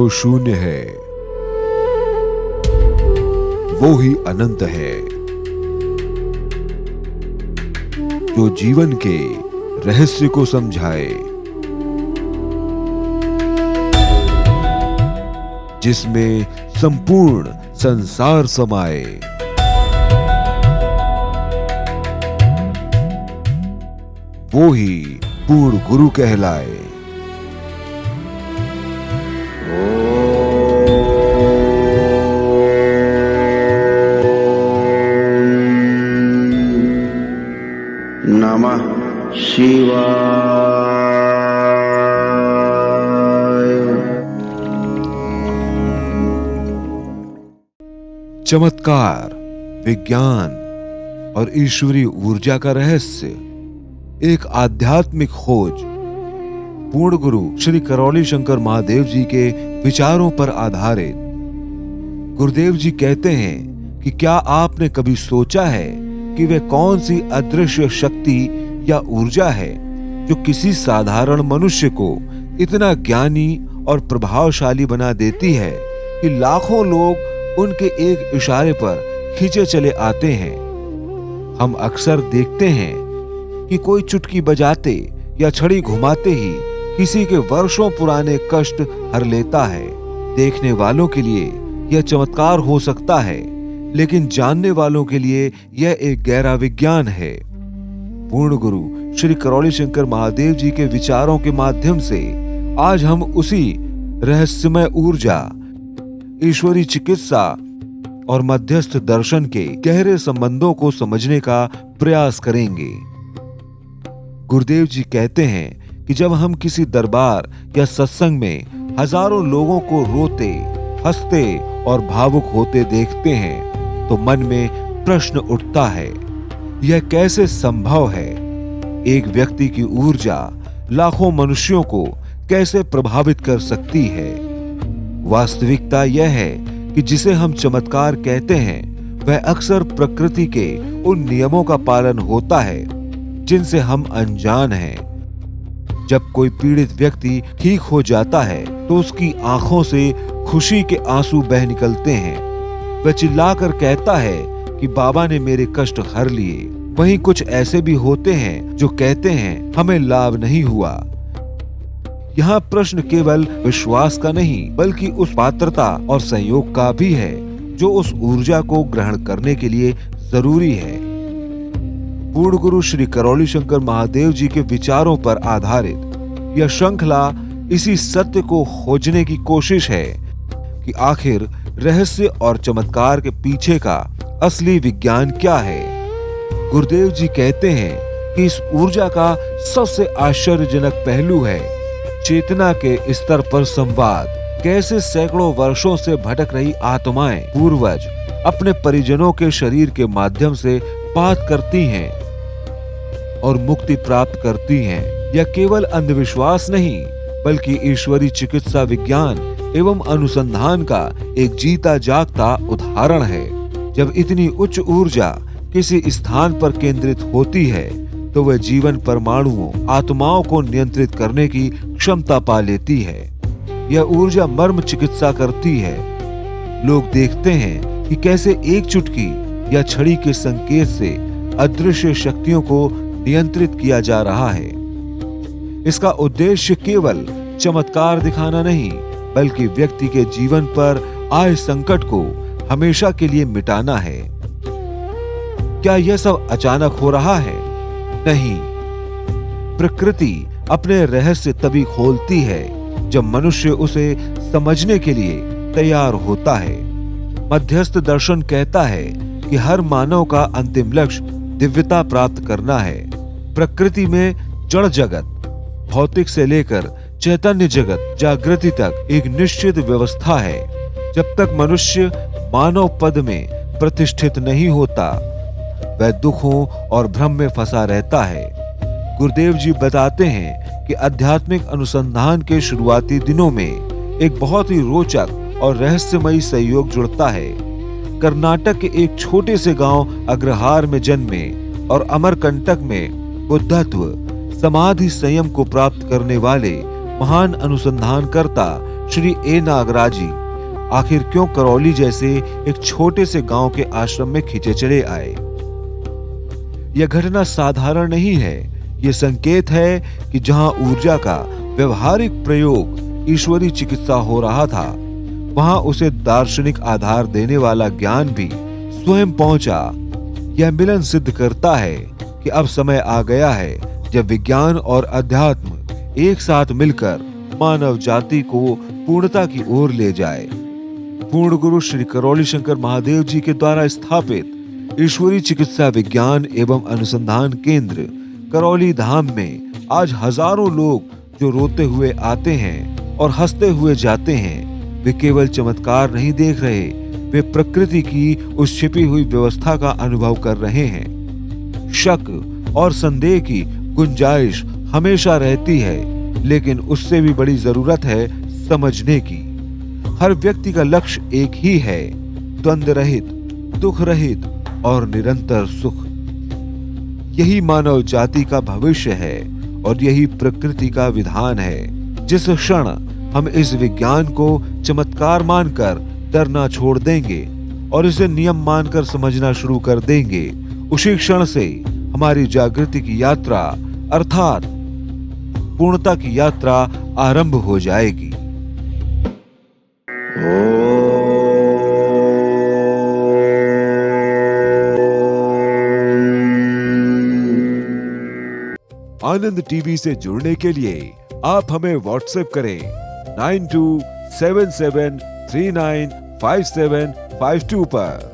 जो शून्य है वो ही अनंत है। जो जीवन के रहस्य को समझाए, जिसमें संपूर्ण संसार समाए, वो ही पूर्ण गुरु कहलाए। नमः शिवाय। चमत्कार, विज्ञान और ईश्वरीय ऊर्जा का रहस्य, एक आध्यात्मिक खोज। पूर्ण गुरु श्री करौली शंकर महादेव जी के विचारों पर आधारित। गुरुदेव जी कहते हैं कि क्या आपने कभी सोचा है कि वह कौन सी अदृश्य शक्ति या ऊर्जा है जो किसी साधारण मनुष्य को इतना ज्ञानी और प्रभावशाली बना देती है कि लाखों लोग उनके एक इशारे पर खींचे चले आते हैं। हम अक्सर देखते हैं कि कोई चुटकी बजाते या छड़ी घुमाते ही किसी के वर्षों पुराने कष्ट हर लेता है। देखने वालों के लिए यह चमत्कार हो सकता है, लेकिन जानने वालों के लिए यह एक गहरा विज्ञान है। पूर्ण गुरु श्री करौली शंकर महादेव जी के विचारों के माध्यम से आज हम उसी रहस्यमय ऊर्जा, ईश्वरी चिकित्सा और मध्यस्थ दर्शन के गहरे संबंधों को समझने का प्रयास करेंगे। गुरुदेव जी कहते हैं कि जब हम किसी दरबार या सत्संग में हजारों लोगों को रोते, हंसते और भावुक होते देखते हैं तो मन में प्रश्न उठता है, यह कैसे संभव है? एक व्यक्ति की ऊर्जा लाखों मनुष्यों को कैसे प्रभावित कर सकती है? वास्तविकता यह है कि जिसे हम चमत्कार कहते हैं वह अक्सर प्रकृति के उन नियमों का पालन होता है जिनसे हम अनजान हैं। जब कोई पीड़ित व्यक्ति ठीक हो जाता है तो उसकी आंखों से खुशी के आंसू बह निकलते हैं। वह चिल्लाकर कहता है कि बाबा ने मेरे कष्ट हर लिए। वहीं कुछ ऐसे भी होते हैं जो कहते हैं हमें लाभ नहीं हुआ। यहाँ प्रश्न केवल विश्वास का नहीं बल्कि उस पात्रता और संयोग का भी है जो उस ऊर्जा को ग्रहण करने के लिए जरूरी है। पूर्ण गुरु श्री करौली शंकर महादेव जी के विचारों पर आधारित यह श्रृंखला इसी सत्य को खोजने की कोशिश है कि आखिर रहस्य और चमत्कार के पीछे का असली विज्ञान क्या है। गुरुदेव जी कहते हैं कि इस ऊर्जा का सबसे आश्चर्यजनक पहलू है चेतना के स्तर पर संवाद। कैसे सैकड़ों वर्षों से भटक रही आत्माएं पूर्वज अपने परिजनों के शरीर के माध्यम से बात करती हैं और मुक्ति प्राप्त करती हैं। यह केवल अंधविश्वास नहीं बल्कि ईश्वरी चिकित्सा विज्ञान एवं अनुसंधान का एक जीता जागता उदाहरण है। जब इतनी उच्च ऊर्जा किसी स्थान पर केंद्रित होती है तो वह जीवन परमाणुओं, आत्माओं को नियंत्रित करने की क्षमता पा लेती है। यह ऊर्जा मर्म चिकित्सा करती है। लोग देखते हैं कि कैसे एक चुटकी या छड़ी के संकेत से अदृश्य शक्तियों को नियंत्रित किया जा रहा है। इसका उद्देश्य केवल चमत्कार दिखाना नहीं बल्कि व्यक्ति के जीवन पर आए संकट को हमेशा के लिए मिटाना है। क्या यह सब अचानक हो रहा है? नहीं। प्रकृति अपने रहस्य तभी खोलती है जब मनुष्य उसे समझने के लिए तैयार होता है। मध्यस्थ दर्शन कहता है कि हर मानव का अंतिम लक्ष्य दिव्यता प्राप्त करना है। प्रकृति में जड़ जगत, भौतिक से लेकर चैतन्य जगत, जागृति तक एक निश्चित व्यवस्था है। जब तक मनुष्य मानव पद में प्रतिष्ठित नहीं होता वह दुखों और भ्रम में फंसा रहता है। गुरुदेव जी बताते हैं कि आध्यात्मिक अनुसंधान के शुरुआती दिनों में एक बहुत ही रोचक और रहस्यमयी संयोग जुड़ता है। कर्नाटक के एक छोटे से गांव अग्रहार में जन्मे और अमरकंटक में बुद्धत्व समाधि संयम को प्राप्त करने वाले महान अनुसंधानकर्ता श्री ए नागराज जी आखिर क्यों करौली जैसे एक छोटे से गांव के आश्रम में खींचे चले आए? यह घटना साधारण नहीं है। यह संकेत है कि जहां ऊर्जा का व्यवहारिक प्रयोग ईश्वरीय चिकित्सा हो रहा था, वहां उसे दार्शनिक आधार देने वाला ज्ञान भी स्वयं पहुंचा। यह मिलन सिद्ध करता है कि अब समय आ गया है जब विज्ञान और अध्यात्म एक साथ मिलकर मानव जाति को पूर्णता की ओर ले जाए। पूर्ण गुरु श्री करौली शंकर महादेव जी के द्वारा स्थापित ईश्वरीय चिकित्सा विज्ञान एवं अनुसंधान केंद्र करौली धाम में आज हजारों लोग जो रोते हुए आते हैं और हंसते हुए जाते हैं, वे केवल चमत्कार नहीं देख रहे, वे प्रकृति की उस छिपी हुई व्यवस्था का अनुभव कर रहे हैं। शक और संदेह की गुंजाइश हमेशा रहती है, लेकिन उससे भी बड़ी जरूरत है समझने की। हर व्यक्ति का लक्ष्य एक ही है, द्वंद्व रहित, दुख रहित और निरंतर सुख। यही मानव जाति का भविष्य है और यही प्रकृति का विधान है। जिस क्षण हम इस विज्ञान को चमत्कार मानकर डरना छोड़ देंगे और इसे नियम मानकर समझना शुरू कर देंगे, उसी क्षण से हमारी जागृति की यात्रा अर्थात पूर्णता की यात्रा आरंभ हो जाएगी। आनंद टीवी से जुड़ने के लिए आप हमें व्हाट्सएप करें 9277395752 पर।